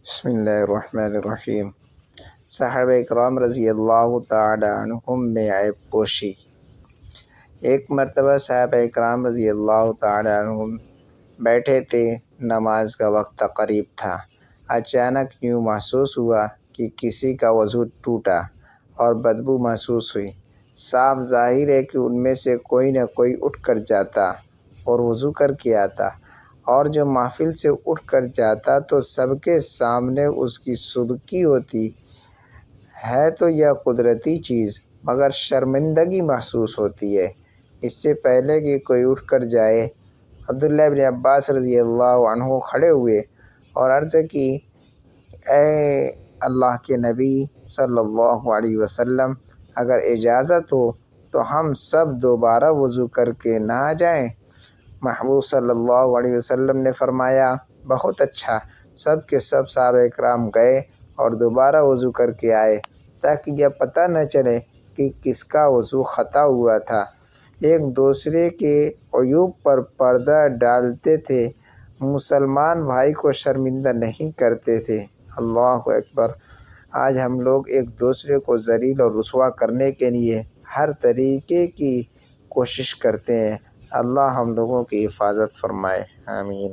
بسم اللہ الرحمن الرحیم۔ صحابہ اکرام رضی اللہ تعالی عنہم میں عیب پوشی۔ ایک مرتبہ صحابہ اکرام رضی اللہ تعالی عنہم بیٹھے تھے، نماز کا وقت قریب تھا۔ اچانک یوں محسوس ہوا کہ کسی کا وضو ٹوٹا اور بدبو محسوس ہوئی۔ صاف ظاہر ہے کہ ان میں سے کوئی نہ کوئی اٹھ کر جاتا اور وضو کر کے آتا، اور جو محفل سے اٹھ کر جاتا تو سب کے سامنے اس کی سبکی ہوتی ہے تو یہ قدرتی چیز، مگر شرمندگی محسوس ہوتی ہے۔ اس سے پہلے کہ کوئی اٹھ کر جائے، عبداللہ بن عباس رضی اللہ عنہ کھڑے ہوئے اور عرض کی، اے اللہ کے نبی صلی اللہ علیہ وسلم، اگر اجازت ہو تو ہم سب دوبارہ وضو کر کے نہا جائیں۔ محبوب صلی اللہ علیہ وسلم نے فرمایا، بہت اچھا۔ سب کے سب صحابہ اکرام گئے اور دوبارہ وضو کر کے آئے، تاکہ یہ پتہ نہ چلے کہ کس کا وضو خطا ہوا تھا۔ ایک دوسرے کے عیوب پر پردہ ڈالتے تھے، مسلمان بھائی کو شرمندہ نہیں کرتے تھے۔ اللہ اکبر! آج ہم لوگ ایک دوسرے کو ذلیل اور رسوا کرنے کے لیے ہر طریقے کی کوشش کرتے ہیں۔ اللہ ہم لوگوں کی حفاظت فرمائے، آمین۔